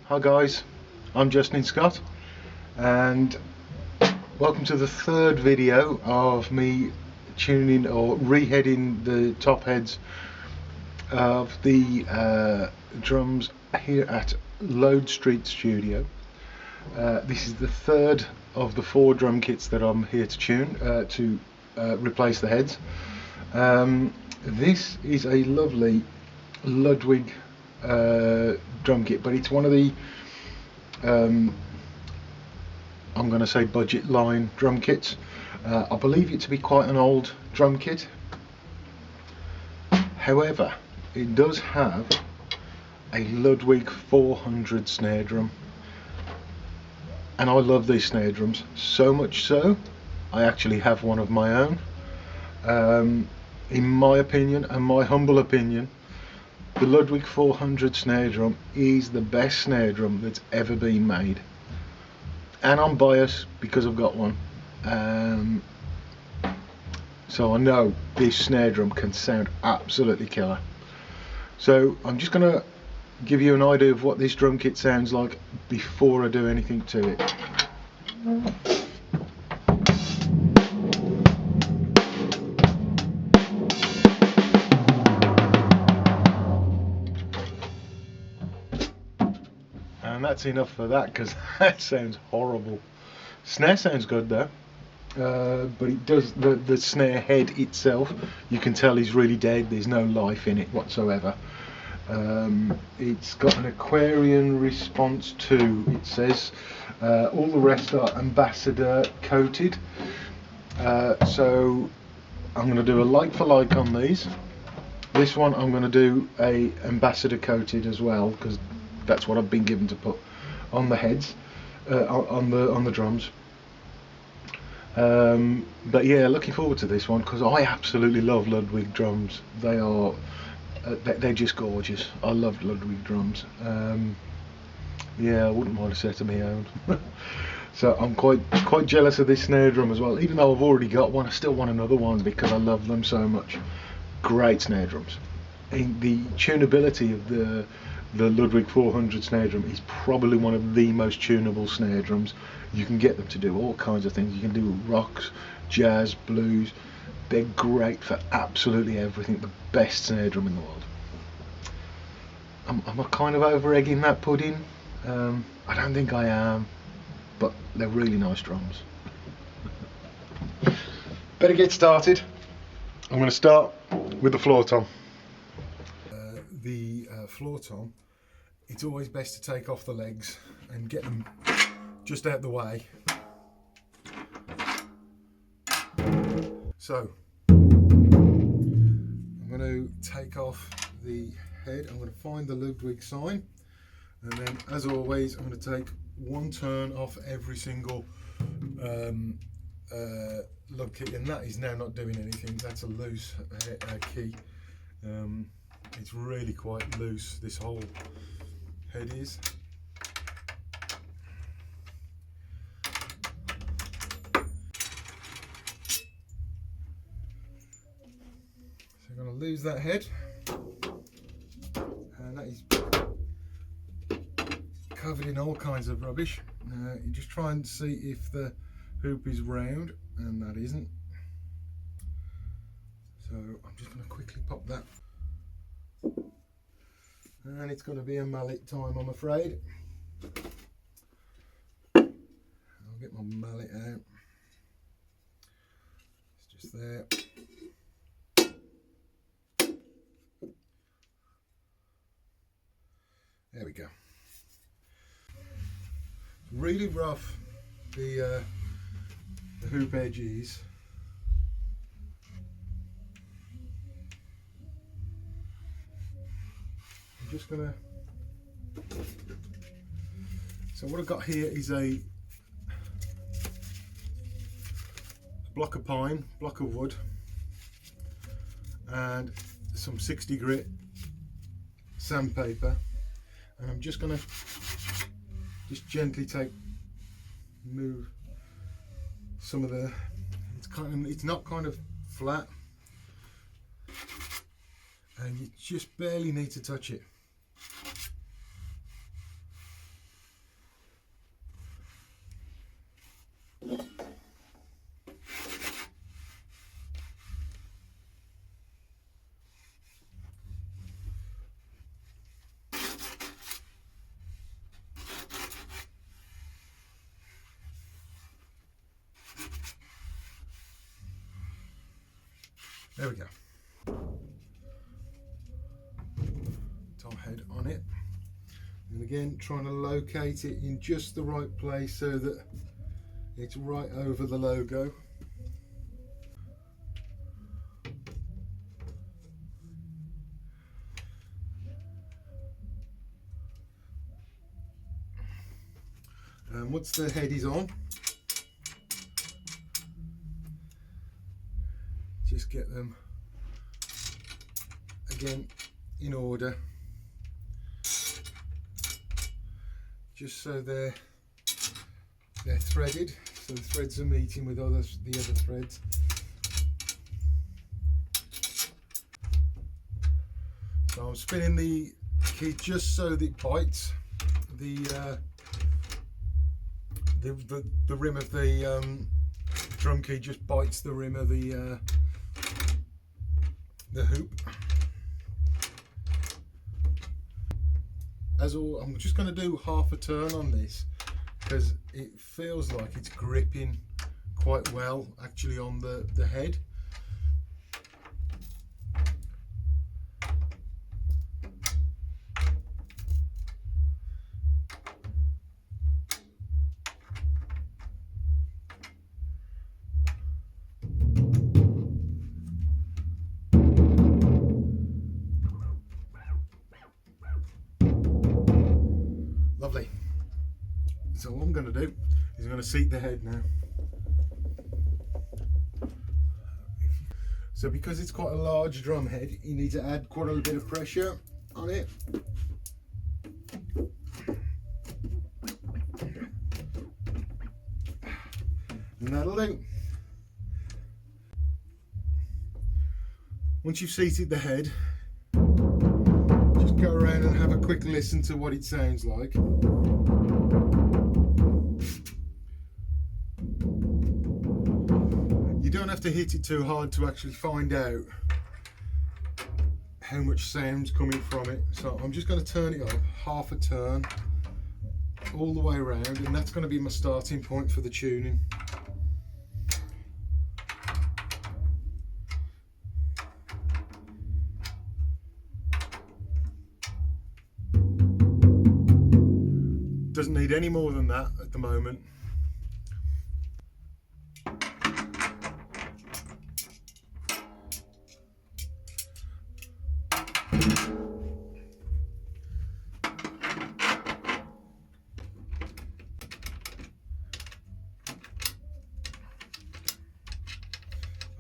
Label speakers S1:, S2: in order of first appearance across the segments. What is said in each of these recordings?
S1: Hi guys, I'm Justin Scott and welcome to the third video of me tuning or reheading the top heads of the drums here at Load Street Studio. This is the third of the 4 drum kits that I'm here to tune to replace the heads. This is a lovely Ludwig drum kit, but it's one of the I'm going to say budget line drum kits. I believe it to be quite an old drum kit. However, it does have a Ludwig 400 snare drum, and I love these snare drums so much so I actually have one of my own. In my opinion, and my humble opinion, the Ludwig 400 snare drum is the best snare drum that's ever been made, and I'm biased because I've got one. So I know this snare drum can sound absolutely killer. So I'm just going to give you an idea of what this drum kit sounds like before I do anything to it. And that's enough for that, because that sounds horrible. Snare sounds good though, but it does, the snare head itself, you can tell is really dead. There's no life in it whatsoever. It's got an Aquarian response 2, it says. All the rest are ambassador coated. So I'm going to do a like for like on these. This one I'm going to do a ambassador coated as well, because that's what I've been given to put on the heads, on the drums. But yeah, looking forward to this one because I absolutely love Ludwig drums. They are they're just gorgeous. I love Ludwig drums. Yeah, I wouldn't mind a set of my own. So I'm quite jealous of this snare drum as well. Even though I've already got one, I still want another one because I love them so much. Great snare drums. And the tunability of the Ludwig 400 snare drum is probably one of the most tunable snare drums. You can get them to do all kinds of things. You can do rocks, jazz, blues. They're great for absolutely everything. The best snare drum in the world. Am I kind of over egging that pudding? I don't think I am, but they're really nice drums. Better get started. I'm going to start with the floor tom. The floor tom, it's always best to take off the legs and get them just out the way. So I'm going to take off the head. I'm going to find the Ludwig sign, and then as always I'm going to take one turn off every single lug key, and that is now not doing anything. That's a loose key. It's really quite loose, this whole head is. So I'm going to lose that head, and that is covered in all kinds of rubbish. You just try and see if the hoop is round, and that isn't. So I'm just going to quickly pop that. And it's going to be a mallet time, I'm afraid. I'll get my mallet out. It's just there. There we go. Really rough, the hoop edge is. Just gonna, so what I've got here is a block of pine, block of wood, and some 60 grit sandpaper, and I'm just gonna just gently move some of the, it's not kind of flat, and you just barely need to touch it. There we go. Top head on it. And again, trying to locate it in just the right place so that it's right over the logo. And once the head is on, just get them again in order, just so they're threaded, so the threads are meeting with the other threads. So I'm spinning the key just so that it bites the rim of the drum key, just bites the rim of the hoop. As all, I'm just going to do half a turn on this because it feels like it's gripping quite well actually on the head. Lovely. So what I'm going to do is I'm going to seat the head now. So because it's quite a large drum head, you need to add quite a little bit of pressure on it. And that'll do. Once you've seated the head, just go around and have a quick listen to what it sounds like. You don't have to hit it too hard to actually find out how much sound's coming from it. So I'm just going to turn it up half a turn all the way around, and that's going to be my starting point for the tuning. Doesn't need any more than that at the moment.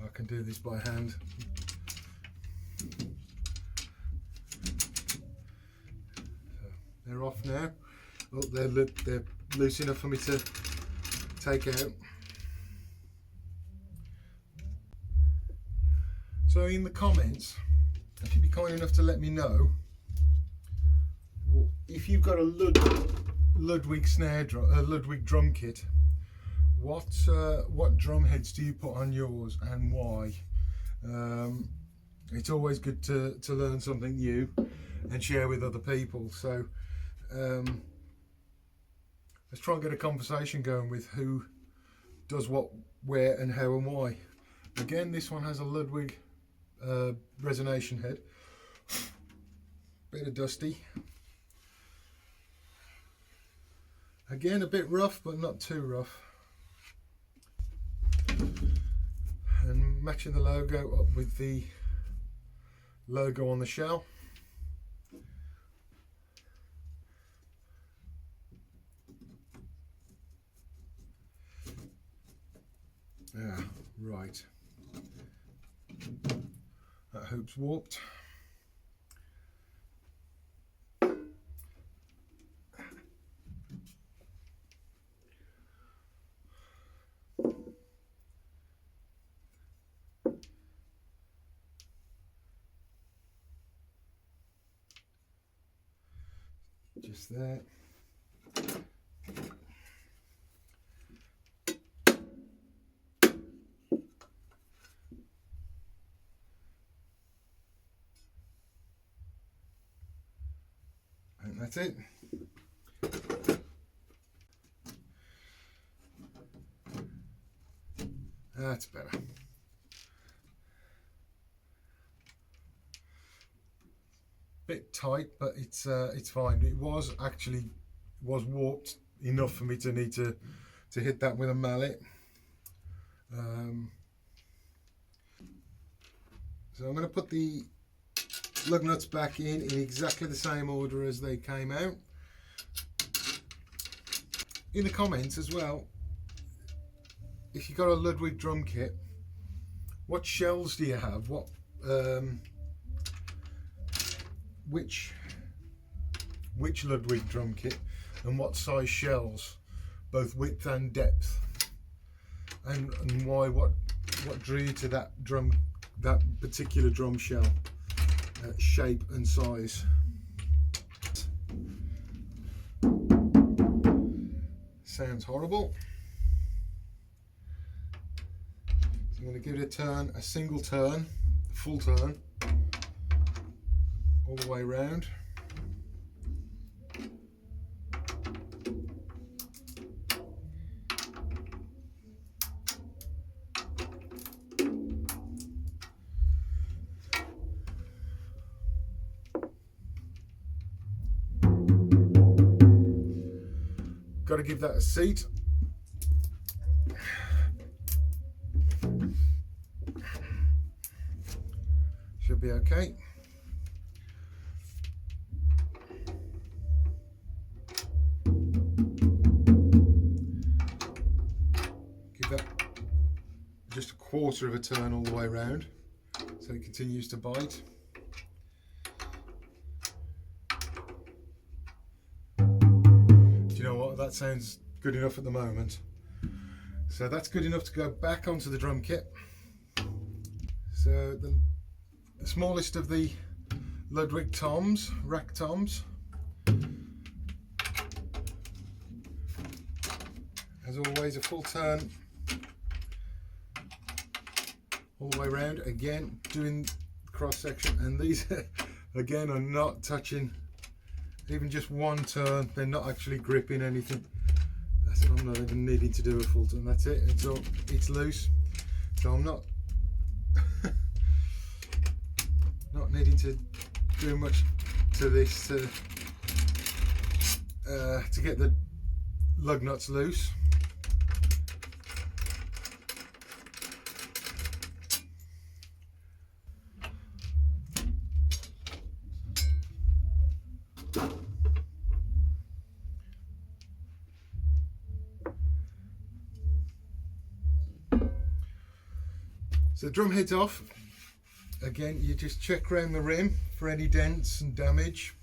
S1: I can do this by hand. So they're off now. Oh, they're loose enough for me to take out. So in the comments, if you'd be kind enough to let me know if you've got a Ludwig snare drum, Ludwig drum kit, what drum heads do you put on yours and why? It's always good to learn something new and share with other people. So let's try and get a conversation going with who does what, where and how and why. Again, this one has a Ludwig resonation head. Bit of dusty. Again, a bit rough, but not too rough. And matching the logo up with the logo on the shell. Yeah, right. That hoop's warped. Just there. And that's it. That's better. Bit tight, but it's fine. It was warped enough for me to need to hit that with a mallet. So I'm going to put the lug nuts back in exactly the same order as they came out. In the comments as well, if you've got a Ludwig drum kit, what shells do you have? What which Ludwig drum kit, and what size shells, both width and depth, and why? What drew you to that particular drum shell shape and size? Sounds horrible. So I'm going to give it a turn, a single turn, full turn, all the way around. Got to give that a seat. Should be okay. Give that just a quarter of a turn all the way around so it continues to bite. You know what, that sounds good enough at the moment. So that's good enough to go back onto the drum kit. So the smallest of the Ludwig toms, rack toms, as always, a full turn all the way around, again doing cross section, and these again are not touching. Even just one turn, they're not actually gripping anything. I'm not even needing to do a full turn. That's it. It's loose. So I'm not needing to do much to this to get the lug nuts loose. So the drum head's off. Again, you just check around the rim for any dents and damage.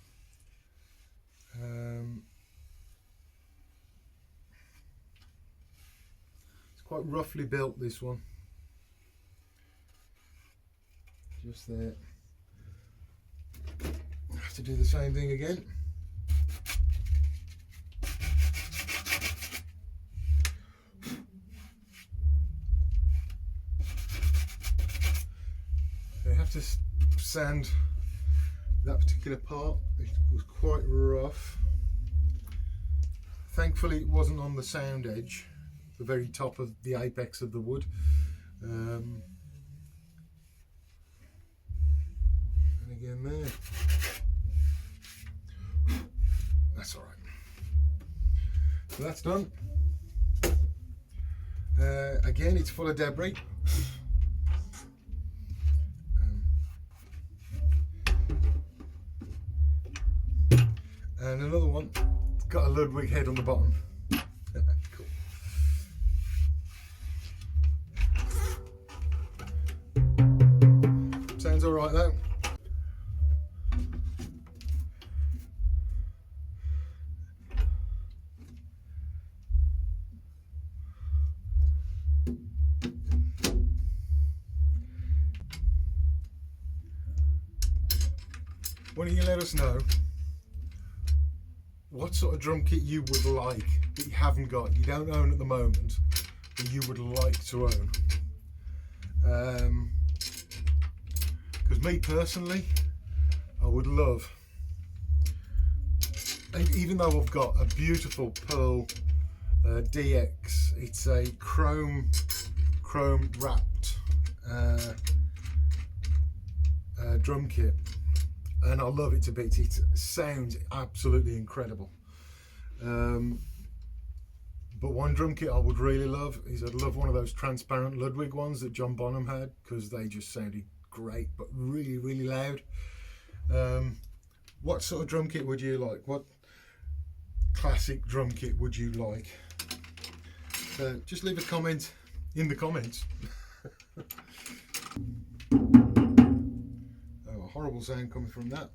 S1: It's quite roughly built, this one. Just there. I have to do the same thing again. To sand that particular part. It was quite rough. Thankfully it wasn't on the sound edge, the very top of the apex of the wood. And again there. That's all right. So that's done. Again, it's full of debris. And another one, it's got a Ludwig head on the bottom. Cool. Sounds all right though. Why don't you let us know what sort of drum kit you would like that you haven't got, you don't own at the moment, that you would like to own. Because me personally, I would love, even though I've got a beautiful Pearl DX, it's a chrome wrapped drum kit. and I love it to bits. It sounds absolutely incredible. But one drum kit I would really love is, I'd love one of those transparent Ludwig ones that John Bonham had, because they just sounded great, but really, really loud. What sort of drum kit would you like? What classic drum kit would you like? So just leave a comment in the comments. Oh, a horrible sound coming from that.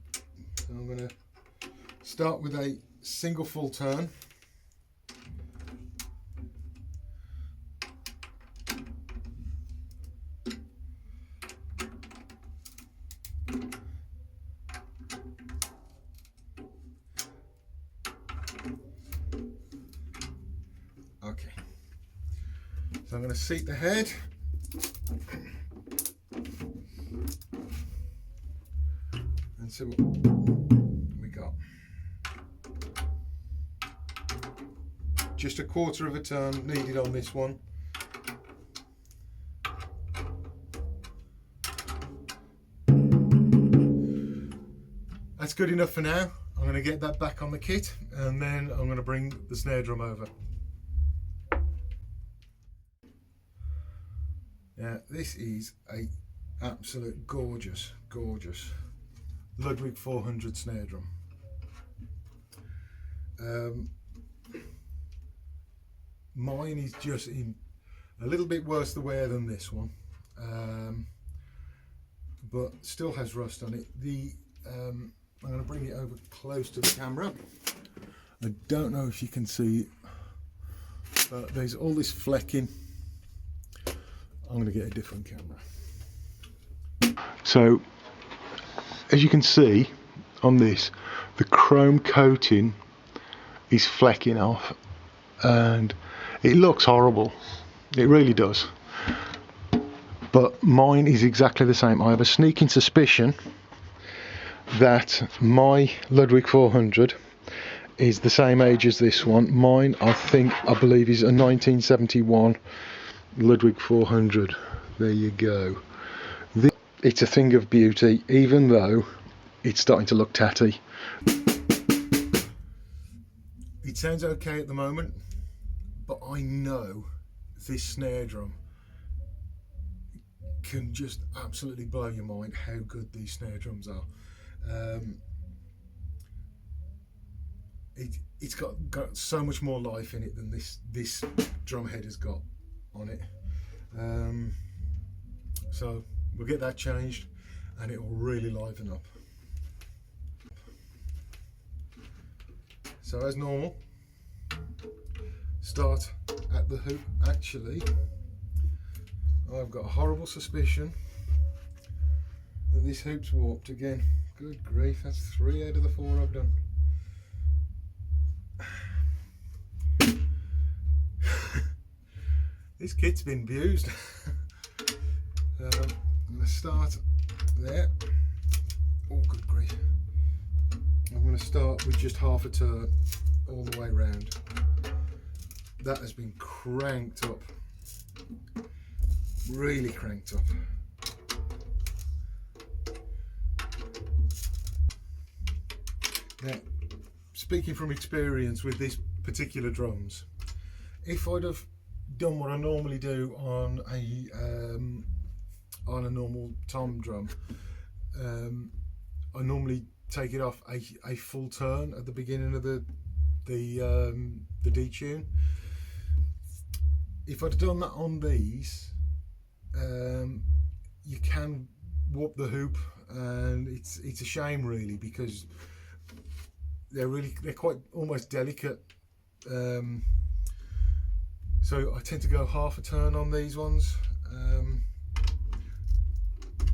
S1: So I'm going to start with a single full turn. Okay, so I'm going to seat the head. And see what we got. Just a quarter of a turn needed on this one. That's good enough for now. I'm going to get that back on the kit, and then I'm going to bring the snare drum over. Now this is a absolute gorgeous Ludwig 400 snare drum. Mine is just in a little bit worse the wear than this one, but still has rust on it. I'm going to bring it over close to the camera. I don't know if you can see it, but there's all this flecking. I'm going to get a different camera. So as you can see on this, the chrome coating is flecking off and it looks horrible. It really does. But mine is exactly the same. I have a sneaking suspicion that my Ludwig 400 is the same age as this one. Mine, I believe, is a 1971 Ludwig 400. There you go. It's a thing of beauty, even though it's starting to look tatty. It sounds okay at the moment, but I know this snare drum can just absolutely blow your mind how good these snare drums are. It's got so much more life in it than this drum head has got on it. So we'll get that changed and it will really liven up. So as normal, start at the hoop. Actually, I've got a horrible suspicion that this hoop's warped again. Good grief, that's 3 out of the 4 I've done. This kit's been abused. I'm going to start there. Oh, good grief. I'm going to start with just half a turn all the way round. That has been cranked up. Really cranked up. Now, speaking from experience with these particular drums, if I'd have done what I normally do on a normal tom drum, I normally take it off a full turn at the beginning of the detune. If I'd done that on these, you can warp the hoop, and it's a shame really, because they're quite almost delicate. So I tend to go half a turn on these ones,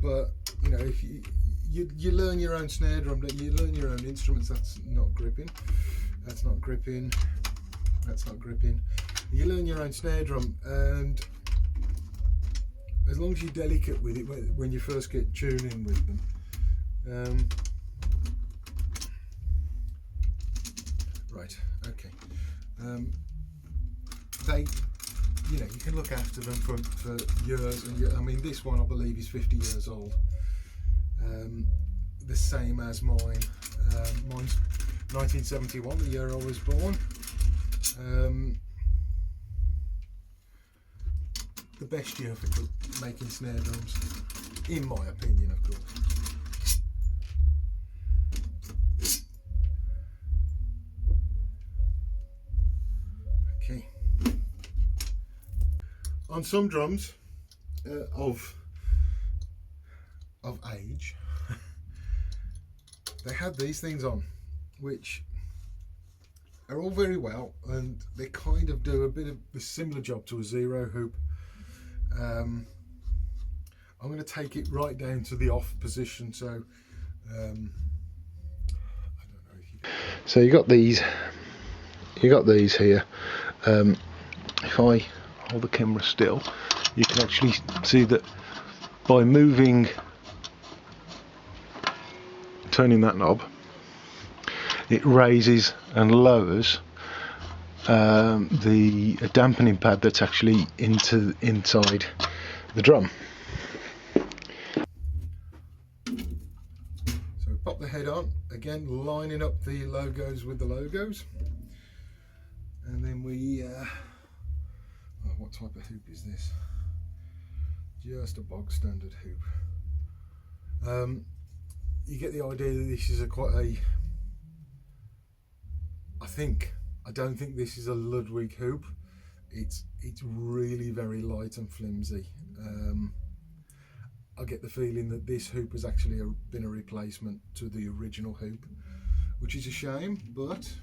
S1: but you know, if you learn your own snare drum, you learn your own instruments. That's not gripping, that's not gripping, that's not gripping. You learn your own snare drum, and as long as you're delicate with it when you first get tuning with them, right, okay. They, you know, you can look after them for years and years. I mean, this one I believe is 50 years old. the same as mine. Mine's 1971, the year I was born. The best year for making snare drums, in my opinion, of course. Okay. On some drums of age, they had these things on, which are all very well, and they kind of do a bit of a similar job to a zero hoop. I'm going to take it right down to the off position, so I don't know if you... So you got these here. If I hold the camera still, you can actually see that by turning that knob, it raises and lowers the dampening pad that's actually inside the drum. So we pop the head on, again lining up the logos with the logos, and then we what type of hoop is this? Just a bog standard hoop. You get the idea that this is quite a, I don't think this is a Ludwig hoop. It's really very light and flimsy. I get the feeling that this hoop has actually been a replacement to the original hoop, which is a shame, but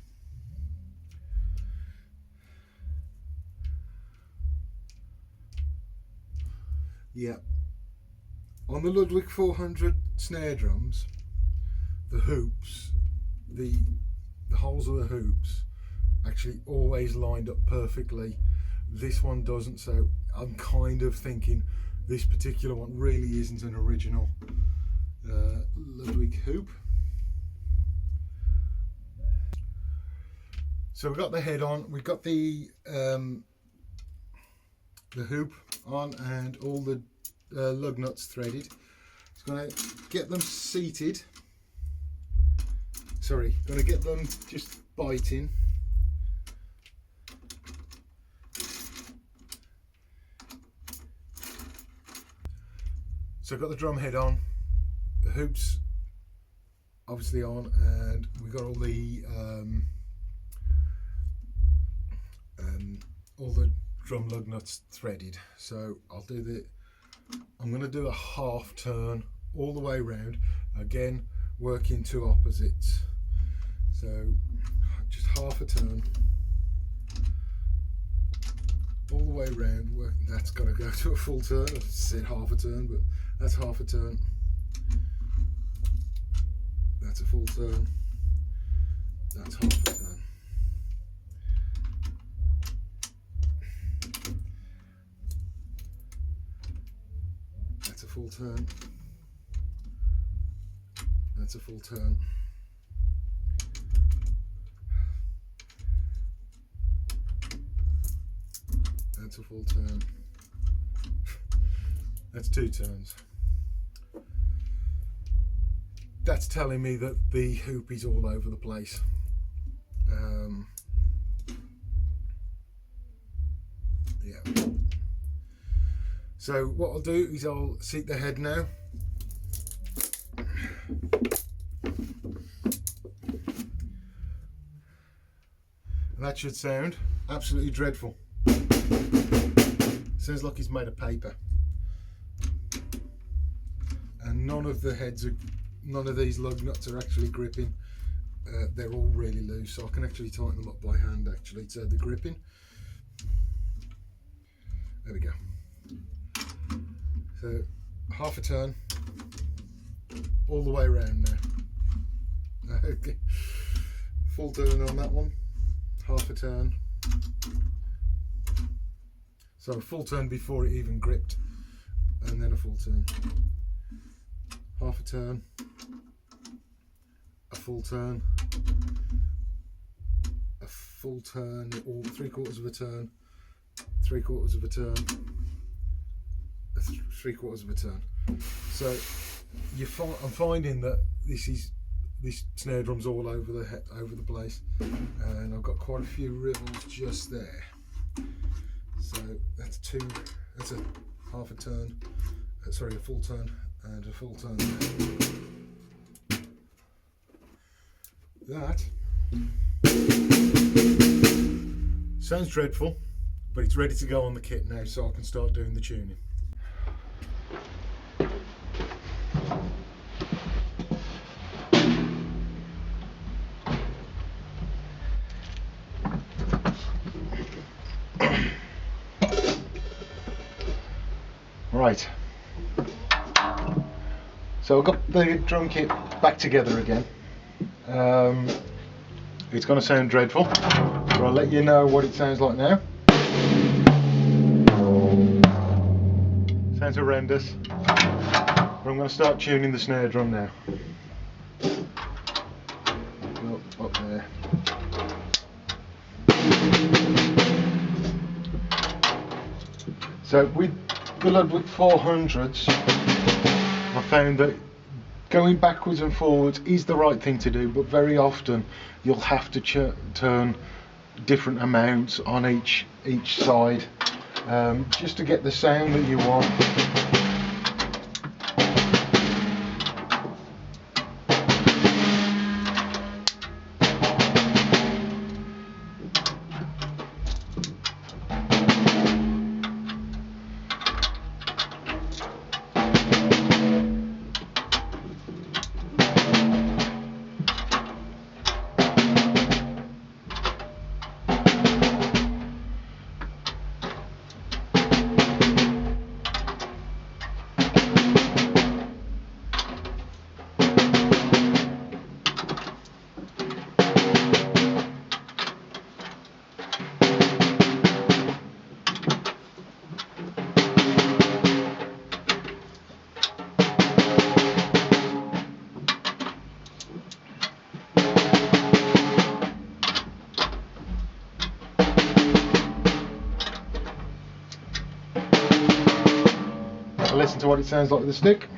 S1: yeah. On the Ludwig 400 snare drums, the hoops, the holes of the hoops actually always lined up perfectly. This one doesn't, so I'm kind of thinking this particular one really isn't an original Ludwig hoop. So we've got the head on, we've got the hoop on, and all the lug nuts threaded. It's going to get them seated. Sorry, going to get them just biting. So I've got the drum head on, the hoops obviously on, and we've got all the drum lug nuts threaded. So I'm going to do a half turn all the way around, again working two opposites. So just half a turn all the way around. That's got to go to a full turn. I said half a turn, but that's half a turn. That's a full turn. That's half a turn. That's a full turn. That's a full turn. That's a full turn. That's two turns. That's telling me that the hoop is all over the place. Yeah. So what I'll do is I'll seat the head now. And that should sound absolutely dreadful. Sounds like it's made of paper. And none of these lug nuts are actually gripping. They're all really loose, so I can actually tighten them up by hand actually, so they're gripping. There we go. So half a turn all the way around now. Okay. Full turn on that one, half a turn. So a full turn before it even gripped, and then a full turn. Half a turn, a full turn, a full turn, or 3/4 of a turn, 3/4 of a turn, 3/4 of a turn. So I'm finding that this snare drum's all over the place, and I've got quite a few rivels just there. So that's a half a turn, sorry, a full turn and a full turn there. That sounds dreadful, but it's ready to go on the kit now, so I can start doing the tuning. Right, so I've got the drum kit back together again. It's going to sound dreadful, but I'll let you know what it sounds like now. Sounds horrendous, but I'm going to start tuning the snare drum now. Up there. So with the Ludwig 400s, I found that going backwards and forwards is the right thing to do, but very often you'll have to turn different amounts on each side just to get the sound that you want. Listen to what it sounds like with the stick.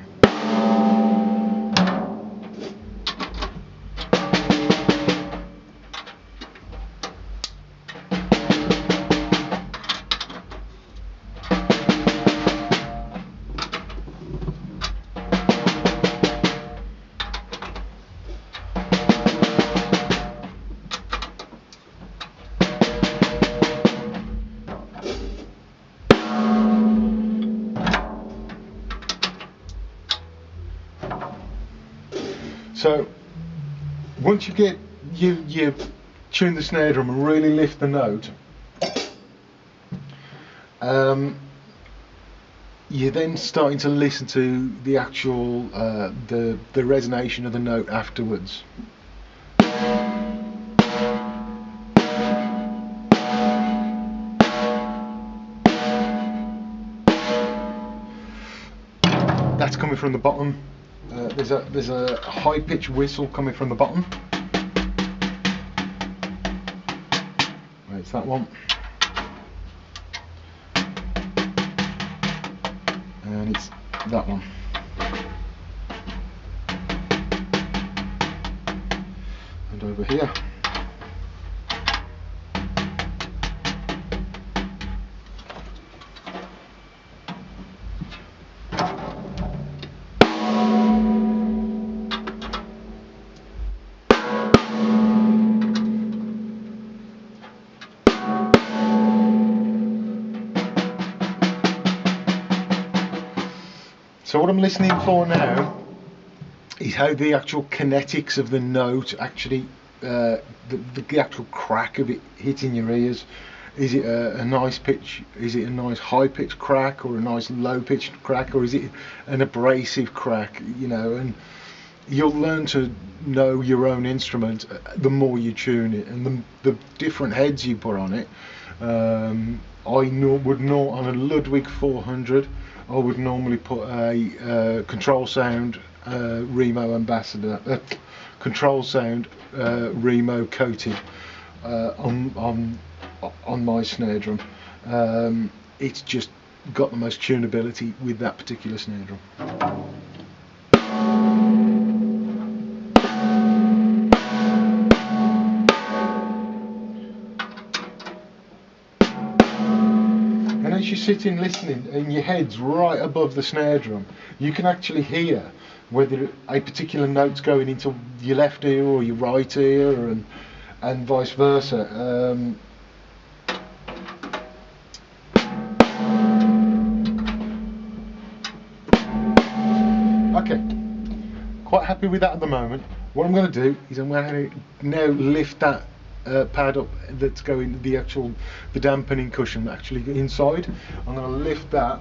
S1: So once you get you tune the snare drum and really lift the note, you're then starting to listen to the actual the resonation of the note afterwards. That's coming from the bottom. There's a high pitched whistle coming from the bottom. Right, it's that one. And it's that one. And over here. So what I'm listening for now is how the actual kinetics of the note actually, the actual crack of it hitting your ears. Is it a nice pitch? Is it a nice high pitched crack, or a nice low pitched crack, or is it an abrasive crack? You know, and you'll learn to know your own instrument the more you tune it, and the different heads you put on it. Would know on a Ludwig 400. I would normally put a control sound Remo Ambassador, control sound Remo coated on my snare drum. It's just got the most tunability with that particular snare drum. as you're sitting listening and your head's right above the snare drum, you can actually hear whether a particular note's going into your left ear or your right ear, and vice versa. Okay, quite happy with that at the moment. What I'm going to do is I'm going to now lift that pad up that's going, the dampening cushion actually inside. I'm going to lift that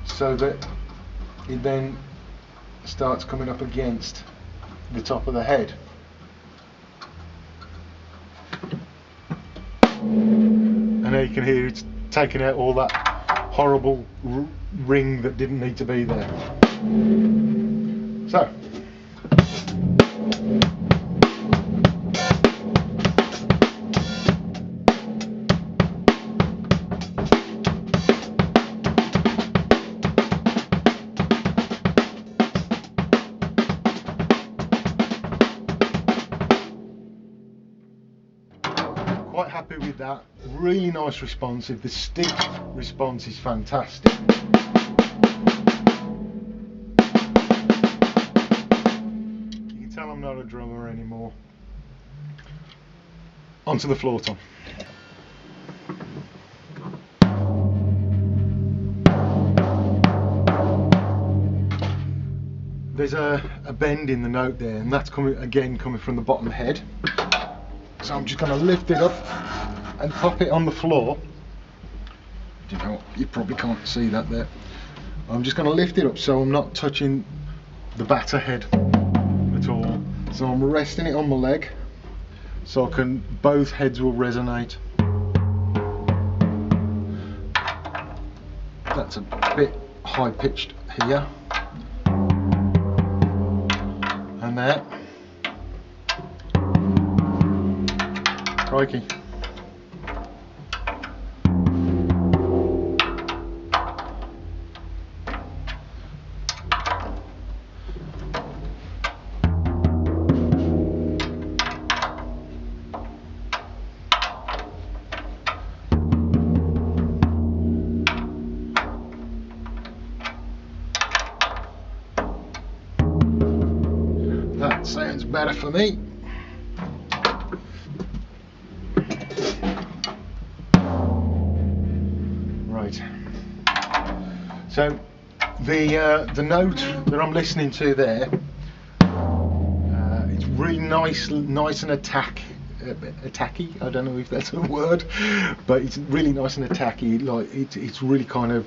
S1: so that it then starts coming up against the top of the head. And now you can hear it's taking out all that horrible ring that didn't need to be there. So, quite happy with that. Really nice responsive. The stick response is fantastic. You can tell I'm not a drummer anymore. Onto the floor tom. There's a bend in the note there, and that's coming from the bottom head. So I'm just going to lift it up and pop it on the floor. You know, you probably can't see that there. I'm just going to lift it up so I'm not touching the batter head at all. So I'm resting it on my leg so both heads will resonate. That's a bit high pitched here and there. Crikey. That sounds better for me. So the note that I'm listening to there, it's really nice and attacky. I don't know if that's a word, but it's really nice and attacky. Like it's really kind of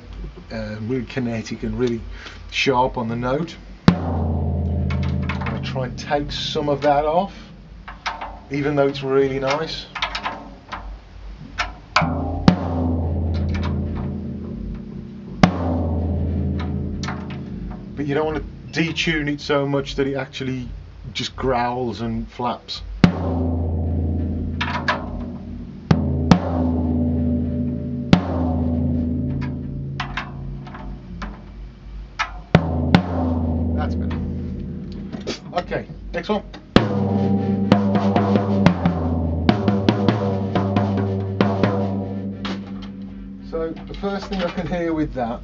S1: really kinetic and really sharp on the note. I'm going to try and take some of that off, even though it's really nice. But you don't want to detune it so much that it actually just growls and flaps. That's better. Okay, next one. So the first thing I can hear with that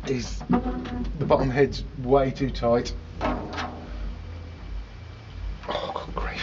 S1: is the bottom head's way too tight. Oh, good grief.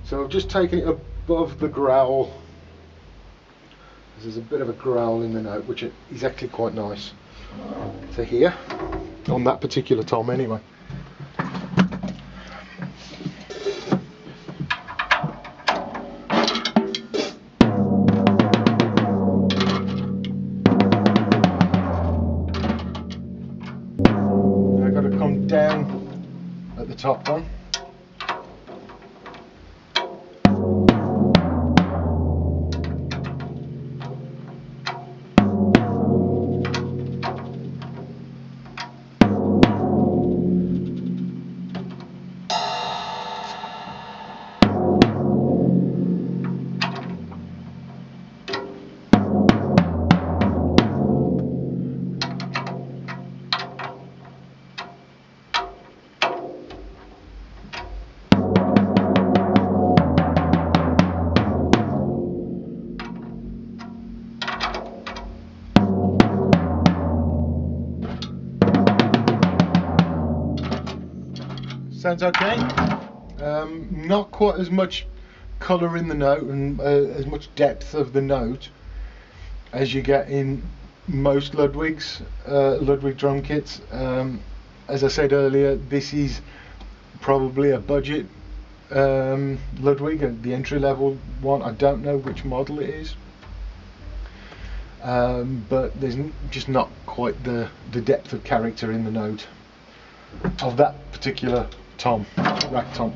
S1: So I've just taken it above the growl. There's a bit of a growl in the note, which is actually quite nice to hear on that particular tom anyway. top one. Sounds okay. Not quite as much colour in the note and as much depth of the note as you get in most Ludwig drum kits. As I said earlier, this is probably a budget Ludwig, the entry level one. I don't know which model it is, but there's just not quite the depth of character in the note of that particular tom, rack tom.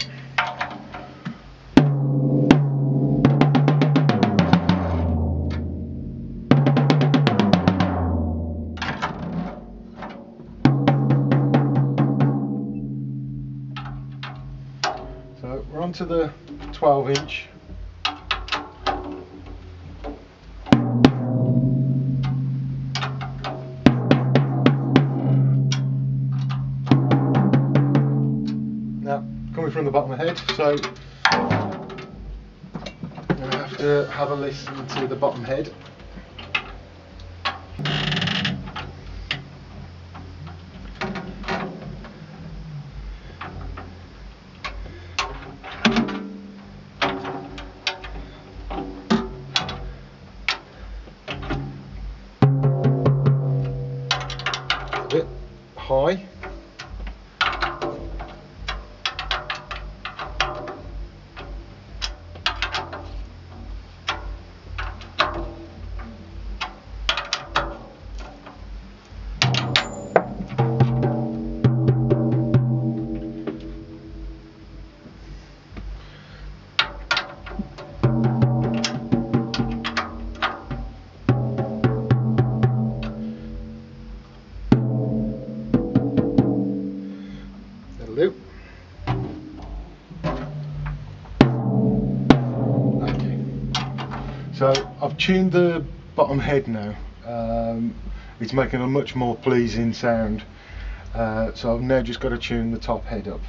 S1: So we're on to the 12-inch. Coming from the bottom of the head, so I'm going to have to have a listen to the bottom head. A bit high. Loop. Okay. So I've tuned the bottom head now. It's making a much more pleasing sound. So I've now just got to tune the top head up.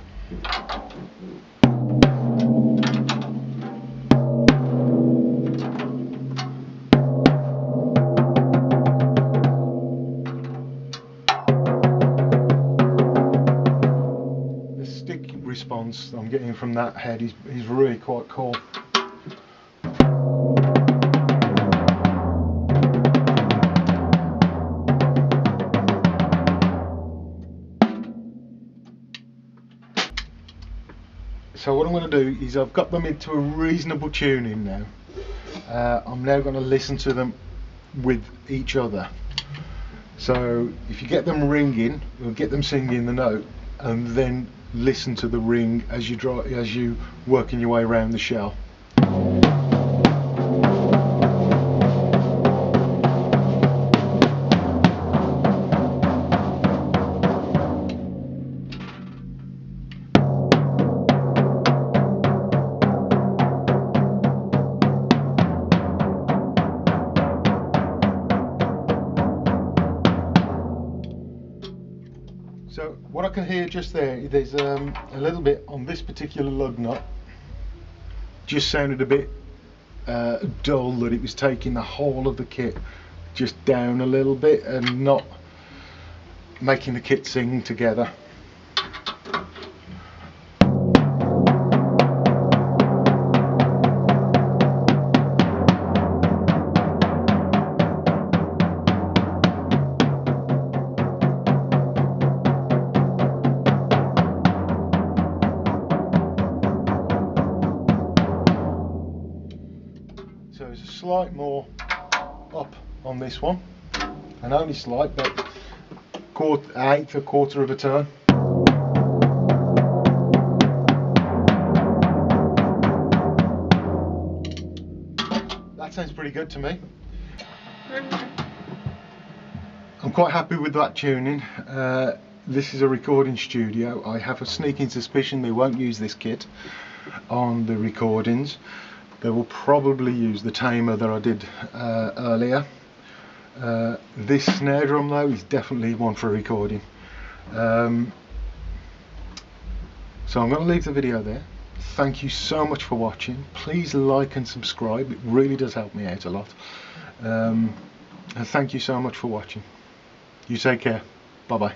S1: Response I'm getting from that head is really quite cool. So what I'm going to do is I've got them into a reasonable tuning now. I'm now going to listen to them with each other. So if you get them ringing, you'll get them singing the note, and then listen to the ring as you working your way around the shell. So what I can hear just there's a little bit on this particular lug nut, just sounded a bit dull, that it was taking the whole of the kit just down a little bit and not making the kit sing together. So there's a slight more up on this one, and only slight, but a quarter of a turn. that sounds pretty good to me. I'm quite happy with that tuning. This is a recording studio. I have a sneaking suspicion they won't use this kit on the recordings. They will probably use the tamer that I did earlier. This snare drum though is definitely one for recording. So I'm going to leave the video there. Thank you so much for watching. Please like and subscribe, it really does help me out a lot. And thank you so much for watching. You take care. Bye bye.